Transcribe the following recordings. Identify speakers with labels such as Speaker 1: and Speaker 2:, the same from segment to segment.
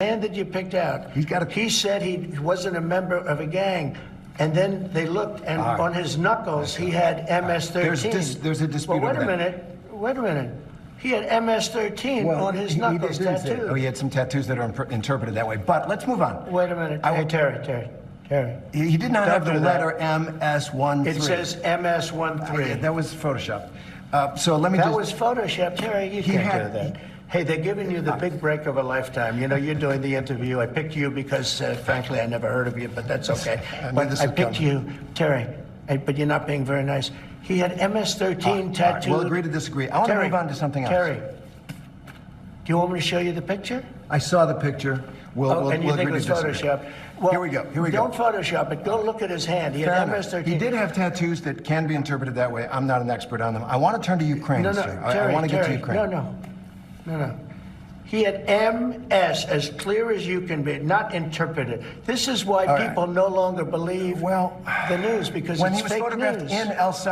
Speaker 1: man that you picked out,
Speaker 2: He's got a...
Speaker 1: he said he wasn't a member of a gang. And then they looked, and on his knuckles, he had MS-13.
Speaker 2: There's a dispute.
Speaker 1: Well, wait a minute. He had MS-13 on his knuckles tattooed.
Speaker 2: Oh, he had some tattoos that are interpreted that way. But let's move on.
Speaker 1: Wait a minute. Hey, Terry.
Speaker 2: He did not have the letter MS-13.
Speaker 1: It says MS-13.
Speaker 2: Yeah, that was Photoshop. So let me
Speaker 1: That was Photoshop, Terry. You can't do that. Hey, they're giving you the big break of a lifetime. You know, you're doing the interview. I picked you because, frankly, I never heard of you, but that's okay. But I picked you, Terry, but you're not being very nice. He had MS-13 tattooed.
Speaker 2: We'll agree to disagree. I want to move on to something else.
Speaker 1: Terry, do you want me to show you the picture?
Speaker 2: I saw the picture.
Speaker 1: And you think it was Photoshop? Well,
Speaker 2: here we go.
Speaker 1: Don't Photoshop it. Go look at his hand. He had MS-13.
Speaker 2: He did have tattoos that can be interpreted that way. I'm not an expert on them. I want to turn to Ukraine, sir. I want to get to Ukraine.
Speaker 1: No. He had MS, as clear as you can be, not interpreted. This is why people no longer believe the news, because
Speaker 2: when
Speaker 1: it's
Speaker 2: he was
Speaker 1: fake
Speaker 2: photographed
Speaker 1: news.
Speaker 2: in El
Speaker 3: This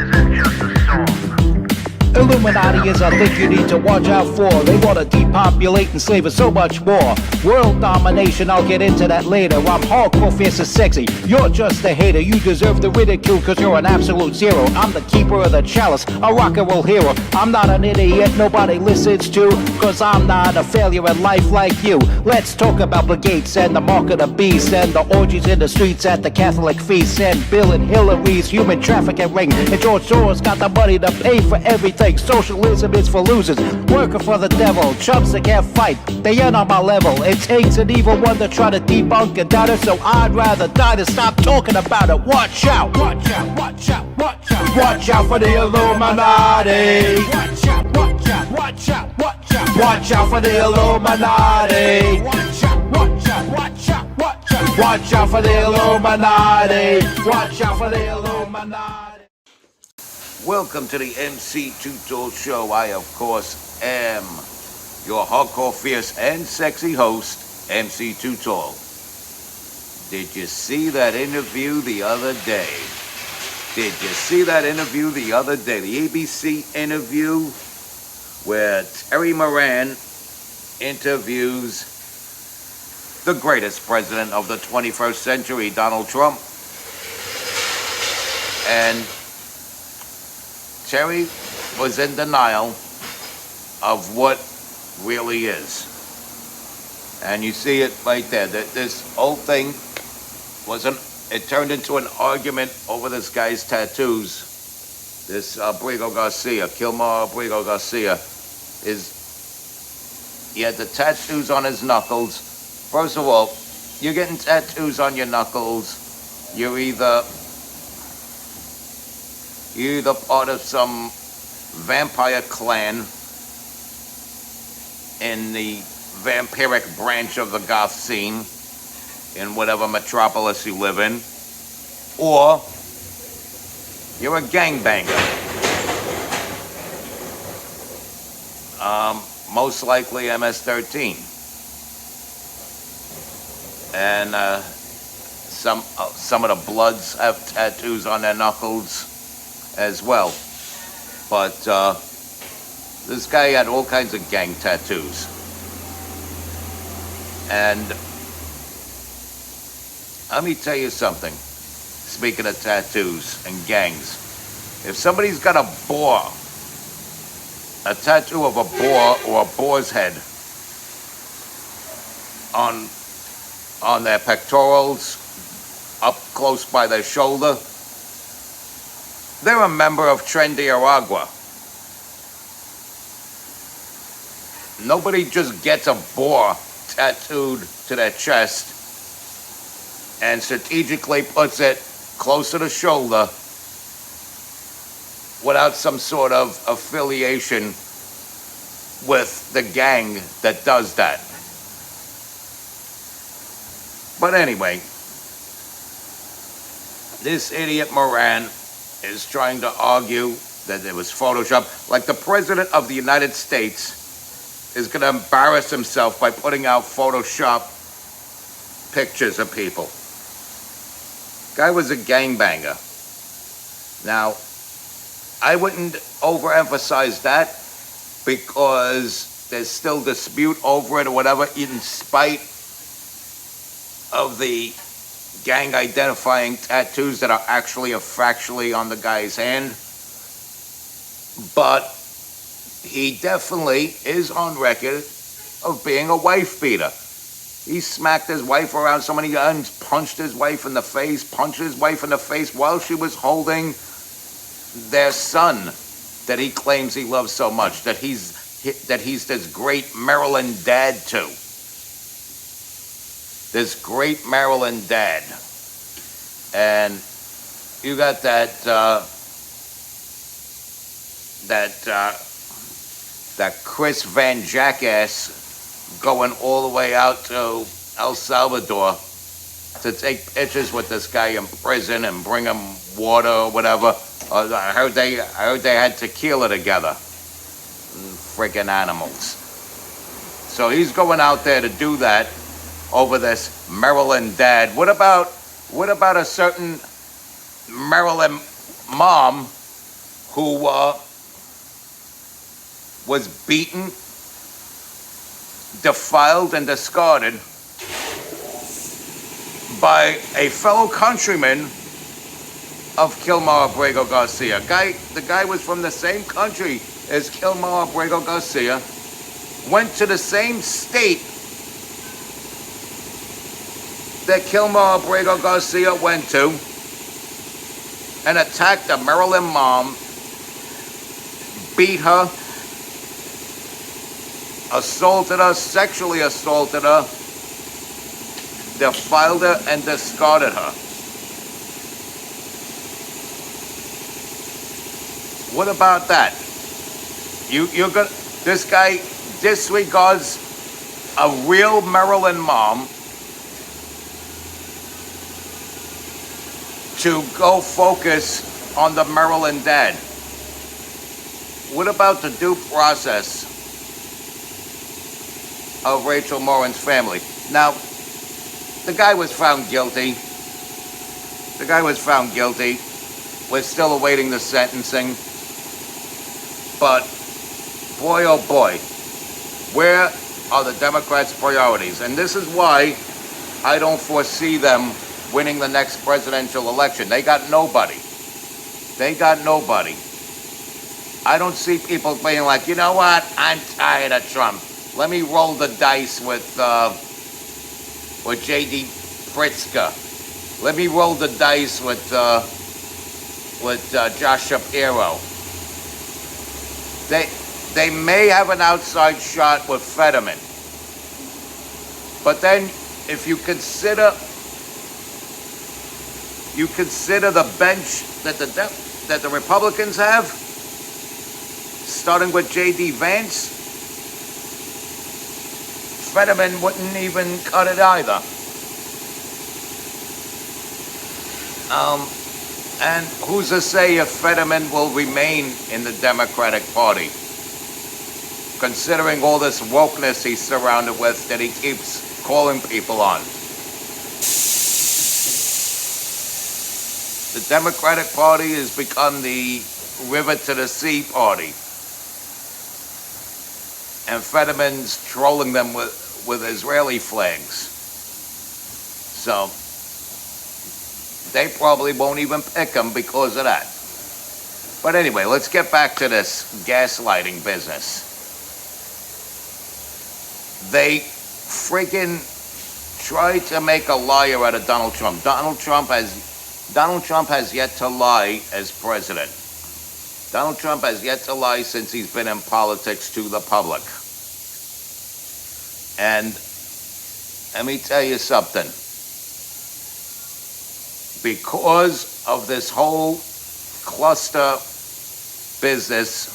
Speaker 3: isn't just a song.
Speaker 4: Illuminati is a thing you need to watch out for. They want to depopulate and slave us so much more. World domination, I'll get into that later. I'm hardcore, fierce and sexy. You're just a hater. You deserve the ridicule because you're an absolute zero. I'm the keeper of the chalice, a rock and roll hero. I'm not an idiot nobody listens to, because I'm not a failure in life like you. Let's talk about Bill Gates and the mark of the beast and the orgies in the streets at the Catholic feast and Bill and Hillary's human trafficking ring. And George Soros got the money to pay for everything. Socialism is for losers, working for the devil. Chumps that can't fight, they ain't on my level. It takes an evil one to try to debunk and doubt it, so I'd rather die than stop talking about it. Watch out, watch out, watch out, watch out. Watch out for the Illuminati. Watch out, watch out, watch out, watch out. Watch out for the Illuminati. Watch out, watch out, watch out, watch out. Watch out for the Illuminati. Watch out for the Illuminati.
Speaker 5: Welcome to the MC Tutor Show. I, of course, am your hardcore, fierce, and sexy host, MC Tutor. Did you see that interview the other day? The ABC interview where Terry Moran interviews the greatest president of the 21st century, Donald Trump. And Terry was in denial of what really is. And you see it right there. This whole thing it turned into an argument over this guy's tattoos. This Abrigo Garcia, Kilmar Abrigo Garcia, he had the tattoos on his knuckles. First of all, you're getting tattoos on your knuckles. You're either part of some vampire clan in the vampiric branch of the goth scene in whatever metropolis you live in, or you're a gangbanger. Most likely MS-13. And some of the Bloods have tattoos on their knuckles as well. But this guy had all kinds of gang tattoos. And let me tell you something. Speaking of tattoos and gangs, if somebody's got a tattoo of a boar or a boar's head on their pectorals, up close by their shoulder, they're a member of Trendy Aragua. Nobody just gets a boar tattooed to their chest and strategically puts it close to the shoulder without some sort of affiliation with the gang that does that. But anyway, this idiot Moran is trying to argue that it was Photoshop. Like the President of the United States is going to embarrass himself by putting out Photoshop pictures of people. Guy was a gangbanger. Now, I wouldn't overemphasize that, because there's still dispute over it or whatever, in spite of the gang identifying tattoos that are actually or factually on the guy's hand. But he definitely is on record of being a wife beater. He smacked his wife around so many times, punched his wife in the face, while she was holding their son that he claims he loves so much, that he's this great Maryland dad to. This great Maryland dad. And you got that Chris Van Jackass going all the way out to El Salvador to take pictures with this guy in prison and bring him water or whatever. I heard they had tequila together. Freaking animals. So he's going out there to do that over this Maryland dad. What about a certain Maryland mom who was beaten, defiled, and discarded by a fellow countryman of Kilmar Abrego Garcia. The guy was from the same country as Kilmar Abrego Garcia, went to the same state that Kilmar Abrego Garcia went to, and attacked a Maryland mom, beat her, assaulted her, sexually assaulted her, defiled her, and discarded her. What about that? This guy disregards a real Maryland mom to go focus on the Maryland dad. What about the due process of Rachel Morin's family? Now, the guy was found guilty. We're still awaiting the sentencing. But boy, oh boy, where are the Democrats' priorities? And this is why I don't foresee them winning the next presidential election. They got nobody. I don't see people being like, you know what, I'm tired of Trump. Let me roll the dice with J.D. Pritzker. Let me roll the dice with Josh Shapiro. They may have an outside shot with Fetterman. But then if you consider the bench that the Republicans have, starting with J.D. Vance, Fetterman wouldn't even cut it either. And who's to say if Fetterman will remain in the Democratic Party, considering all this wokeness he's surrounded with that he keeps calling people on? The Democratic Party has become the river to the sea party. And Fetterman's trolling them with Israeli flags. So they probably won't even pick him because of that. But anyway, let's get back to this gaslighting business. They friggin' tried to make a liar out of Donald Trump. Donald Trump has yet to lie as president. Donald Trump has yet to lie since he's been in politics to the public. And let me tell you something. Because of this whole cluster business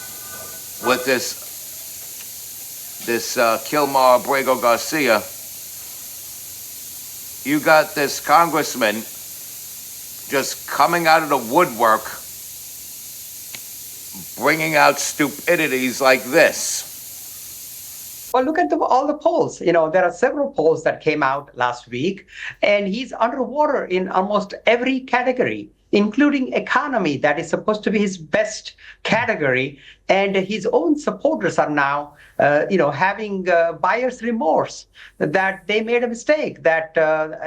Speaker 5: with this Kilmar Abrego Garcia, you got this congressman just coming out of the woodwork, bringing out stupidities like this.
Speaker 6: Well, look at all the polls. There are several polls that came out last week, and he's underwater in almost every category. including economy, that is supposed to be his best category. And his own supporters are now, having buyer's remorse that they made a mistake, that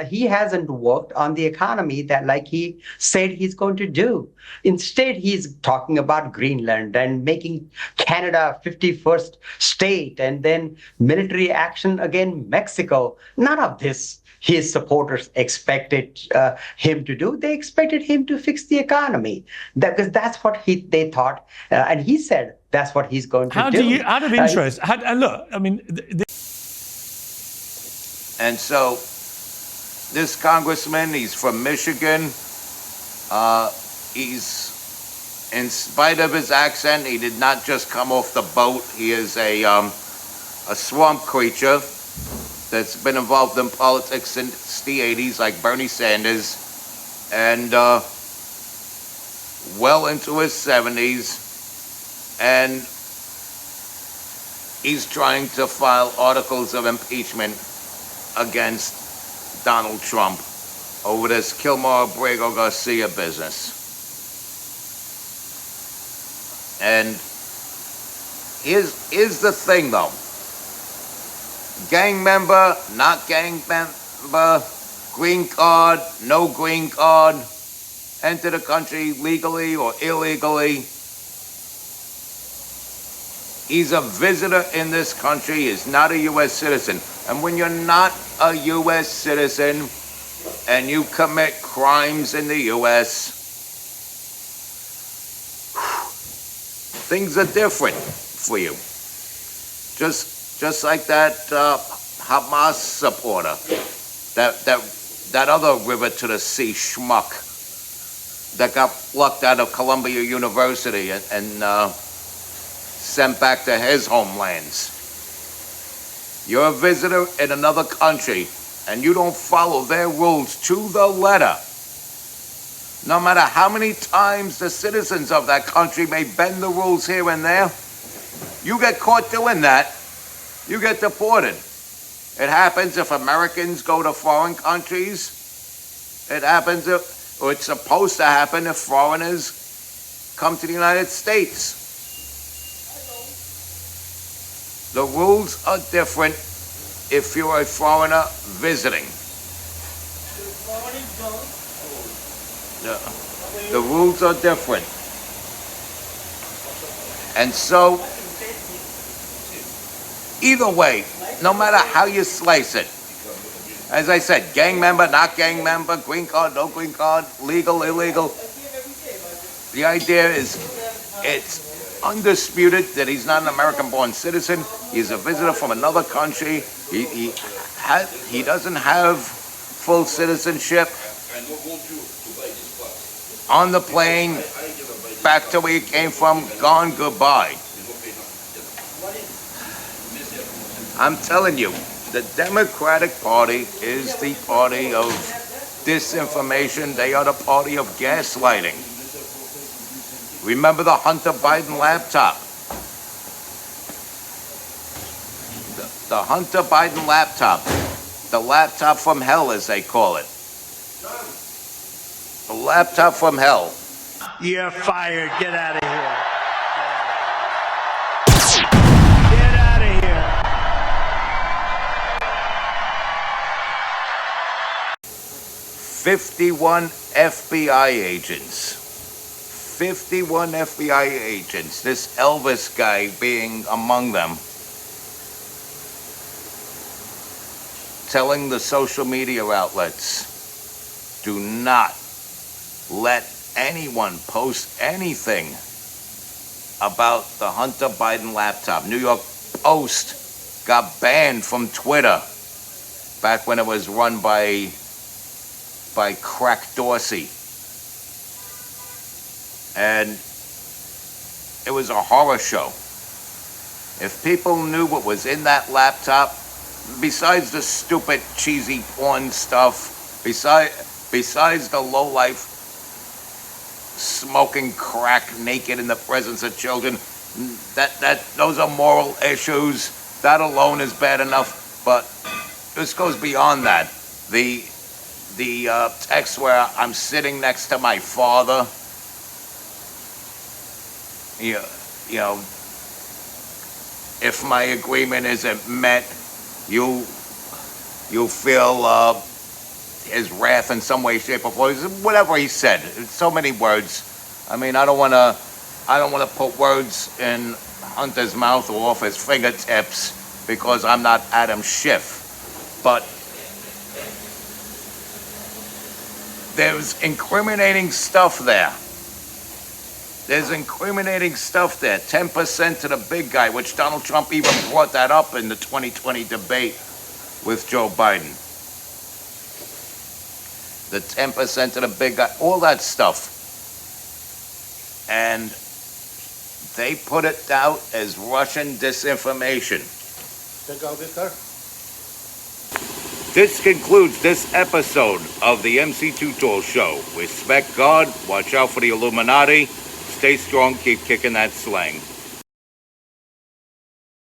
Speaker 6: he hasn't worked on the economy that like he said he's going to do. Instead, he's talking about Greenland and making Canada 51st state, and then military action against Mexico. None of this his supporters expected him to do. They expected him to fix the economy, because that's what they thought, and he said that's what he's going to do.
Speaker 7: How do you, out of interest, look, I mean...
Speaker 5: And so, this congressman, he's from Michigan. He's, in spite of his accent, he did not just come off the boat. He is a swamp creature that's been involved in politics since the 80s, like Bernie Sanders, and well into his 70s. And he's trying to file articles of impeachment against Donald Trump over this Kilmer Abrego Garcia business. And here's the thing, though. Gang member, not gang member, green card, no green card, enter the country legally or illegally. He's a visitor in this country. He's not a U.S. citizen. And when you're not a U.S. citizen and you commit crimes in the U.S., things are different for you. Just like that Hamas supporter, that other river to the sea schmuck that got plucked out of Columbia University and sent back to his homelands. You're a visitor in another country, and you don't follow their rules to the letter. No matter how many times the citizens of that country may bend the rules here and there, you get caught doing that, you get deported. It happens if Americans go to foreign countries. It happens or it's supposed to happen if foreigners come to the United States. The rules are different if you're a foreigner visiting. The rules are different. And so, either way, no matter how you slice it, as I said, gang member, not gang member, green card, no green card, legal, illegal, the idea is it's undisputed that he's not an American-born citizen. He's a visitor from another country. He doesn't have full citizenship. On the plane, back to where he came from, gone, goodbye. I'm telling you, the Democratic Party is the party of disinformation. They are the party of gaslighting. Remember the Hunter Biden laptop? The Hunter Biden laptop. The laptop from hell, as they call it. The laptop from hell.
Speaker 1: You're fired. Get out of here. Get out of here.
Speaker 5: 51 FBI agents. 51 FBI agents, this Elvis guy being among them, telling the social media outlets, do not let anyone post anything about the Hunter Biden laptop. New York Post got banned from Twitter back when it was run by Crack Dorsey. And it was a horror show. If people knew what was in that laptop, besides the stupid, cheesy porn stuff, besides the lowlife smoking crack naked in the presence of children, those are moral issues. That alone is bad enough, but this goes beyond that. The the text where I'm sitting next to my father. You know, if my agreement isn't met, you'll feel his wrath in some way, shape, or form. Whatever he said, so many words. I mean, I don't want to put words in Hunter's mouth or off his fingertips because I'm not Adam Schiff. But there's incriminating stuff there. There's incriminating stuff there. 10% to the big guy, which Donald Trump even brought that up in the 2020 debate with Joe Biden. The 10% to the big guy, all that stuff. And they put it out as Russian disinformation. This concludes this episode of the MC2 Tool Show. Respect God, watch out for the Illuminati, stay strong, keep kicking that slang.